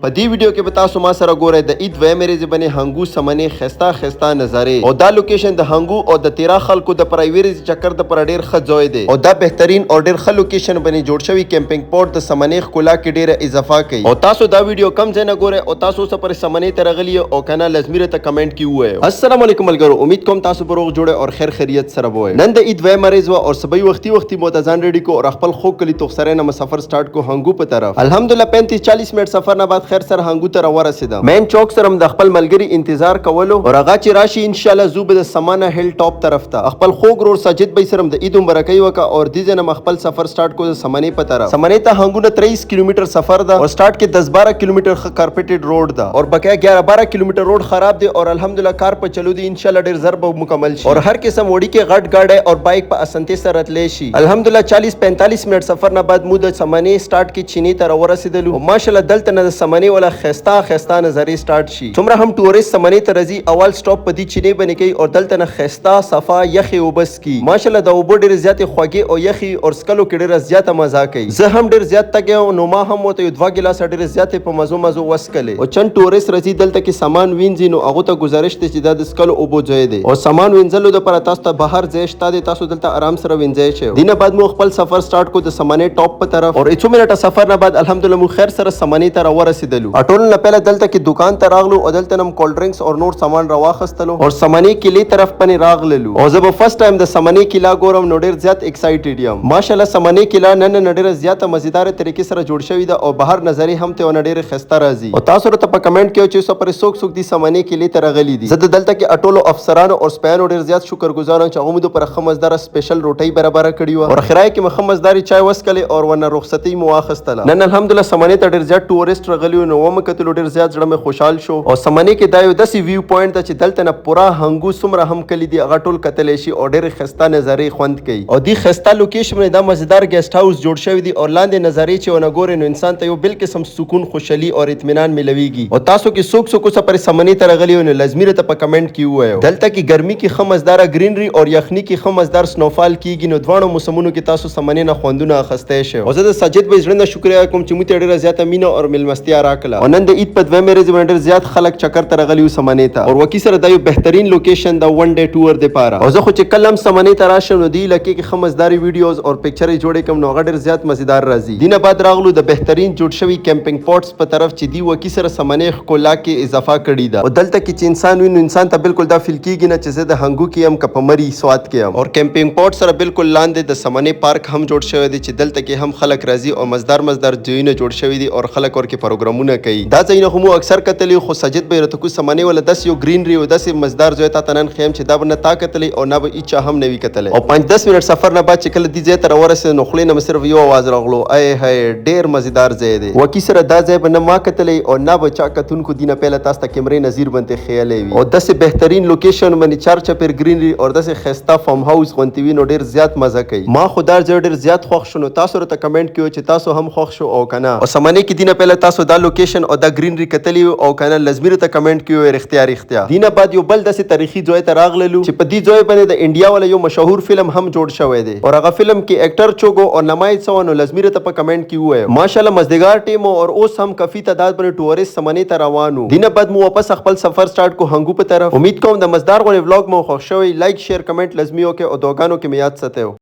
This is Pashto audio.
په دې ویډیو کې به تاسو ما سره ګورئ د عید ویمې ورځې باندې هنګو سمنې ښایسته نظارې او دا لوکیشن د هنګو او د تیرا خلکو د پرای ورځې چکر د پر ډیر ښه ځای دی او دا بهترین او ډیر ښه لوکیشن باندې جوړ شوی کیمپینګ پورټ د سمنې ښکلا کې ډیره اضافه کوي او تاسو دا ویډیو کم ځای نه ګورئ او تاسو اوس پر سمنې ته راغلی او کنه لازمي راته کمنټ کې ووایئ. السلام علیکم ملګرو، امید کوم تاسو به روغ جوړ او خیر خیریت سره وای. نن د عید ویمې ورځ و او سبای وختي مو ته ځان ریډي کو او خپل خو کلی توخسره نه سفر سٹارټ کو هنګو په طرف. الحمدلله 35-40 منټ سفر نه بعد خیر سره هنګو ته ورسېدم. مین چوک سره د خپل ملګری انتظار کولو او هغه چې راشي ان شاء الله زوب د سمانه هیل ټاپ طرف ته خپل خوګ رور ساجد بای سره د عید مبارکي وکا او د دې نه خپل سفر سٹارټ کو د سمنې په طرف. سمنې ته هنګونه 30 کیلومتر سفر ده او سٹارټ کې 10-12 کیلومتر خارپټډ روډ ده او بقیا 11-12 کیلومتر روډ خراب دي او الحمدلله کار په چلو دي ان شاء الله ډیر ضرب مکمل شي اور هر قسم وړي کې غټ گاډي او بایک په اسانتي سره راتلی شي. الحمدلله 40-45 منټ سفر نه بعد مو د سمنې سٹارټ کې چینی ته ورسېدلو او ماشاءالله دلته نه د سمنې ولا خسته نظر سٹارټ شي. څومره هم ټوریست سمنې ته راځي اول سټاپ په دې چینی باندې کوي او دلته نه خسته صفا یخي وبس کی. ماشاءالله د اوبو ډیر زیات خوږی او یخي او سکلو کې ډیر زیات مزه کوي. زه هم ډیر زیات تګ نو ما هم وته یو 2 ګلاس ډیر زیات په مزو وسکلې او چن ټوریست راځي دلته کې سامان وینځي نو هغه ته گزارش ته چې د سکلو اوبو ځای دی او سامان وینځلو د پر تاسو ته بهر ځای شته دي، تاسو دلته آرام سره وینځي شئ. دینه بعد مو خپل سفر سٹارټ کو د سمنې ټاپ په طرف او 1 منټه سفر نه بعد الحمدلله مو خیر سره سمنې ته ورسېدلو. اټول نه پهله دلته کې دکان ته راغلو او دلته نم کولډ ډرینکس او نور سامان راواخستلو او سمنې کلی طرف پنی راغللو او زه به فرست ټایم د سمنې کلا ګورم نو ډیر زیات ایکسایټډ یم. ماشاءالله سمنې کلا نن ډیر زیات مزیدار طریقې سره جوړ شوی ده او بهر نظری هم ته ډیر خسته راځي او تاسو ته په کمنټ کې چې سپر سوک دی سمنې کلی ته راغلي دي. زه دلته کې اټولو افسرانو او سپیانو ډیر زیات شکرګزار یم چې هغه مو پر خمسدار سپیشل روټي برابر کړی و او خیرای کې مخمزداري چای وسکلې او ونه رخصتي مو واخستله. نن الحمدلله سمنې ته ډیر زیات ټوریست راغلی نو ومه کتل ډیر زیات ځړم خوشحال شو او سمنې کې دا یو داسې ویو پوینټ ته چې دلته نه پورا هنګو سمره هم کلی دی هغه ټول کتلی شي او ډیر خسته نظرې خوند کوي او دی خسته لوکیشن باندې دا مزیدار ګیسټ هاوس جوړ شوی دی او لاندې نظرې چې ونه ګوري نو انسان ته یو بل قسم سکون خوشحالي او اطمینان ملويږي او تاسو کې څوک سفر سمنې ته راغلی نو لازمي ته په کمنټ کې وایو. دلته کې ګرمي کې خمزدار گرینری او یخني کې خمزدار سنوفال کیږي نو دوه موسمونو کې تاسو سمنې نه خوندونه اخسته شئ او زه د ساجد به زړه نه شکریا کوم چې مو ته ډیره زیاته مینه او ملمستیا راکړه او نن د عید په دوه مې ورځې باندې زیات خلک چکر ته راغلی سمنې ته او وکی سره دا یو بهترین لوکیشن دا ون ډے ټور دی پاره او زه خو چې کلم سمنې ته راشم نو دی لکه کې خمزداري ویډیوز او پکچرې جوړې کوم نو غډر زیات مزیدار راځي. دینه بعد راغلو د بهترین جوړ شوی کیمپینګ پورټس په طرف چې دی وکی سره سمنې ښکلا کې اضافه کړی دا او دلته کې چې انسان ویني انسان ته بالکل دا فیل کیږي نه چې زه د هنګو کې هم کپمری سواد کې هم او کیمپینګ پورټ سره بالکل لاندې د سمنې پارک هم جوړ شوی دی چې دلته کې هم خلک راځي او مزدار ځایونه جوړ شوی دي او خلک ورکه پروګرامونه کوي. دا ځایونه هم اکثر کتلې خو ساجد به رته کو سمنې ولا داس یو گرینری او داس مزدار ځای ته تنن خیم چې دا بنه طاقتلې او نه به اچا هم نوي کتلې او 5-10 منټ سفر نه بعد چې کله دې ځای ته ورسېد نو خلې نه صرف یو आवाज راغلو ای هاي ډیر مزیدار ځای دی وکی سره دا ځای بنه ما کتلې او نه بچا کتونکو دینه پهله تاسو ته کیمرې نظیر بنته خیالې وي او داسې بهترین لوکیشن باندې چار چپر گرینری او داسې خسته فارم هاوس غونتی وی نو ډیر زیات مزه کوي. ما خدای ځای ډیر زیات خوښ شو نو تاسو ته کمنټ کیو چې تاسو هم خوښ شو او کنه او سمنې کې دینه پهله تاسو دا لوکیشن او دا گرینری کتلې او کنه لازمي ته کمنټ کیو اختیار دینه بعد یو بل داسې تاریخي ځای ته راغللو چې په دې ځای باندې د انډیا ولا یو مشهور فلم هم جوړ شوی دی او هغه فلم کې اکټر چوغو او نمای څونو لازمي ته په کمنټ کې وایو. ماشاءالله مزدګار ټیم او اوس هم کافي تعداد باندې ټوریست سمنې ته روانو. دینه بعد مو واپس خپل سفر سٹارټ کو هنګو په طرف. امید کوم د مزدار غو ولاګ مو خوښ شوی. لایک شیر کمنټ لازمي وکړئ او دوګانو کې میاد ساتئ.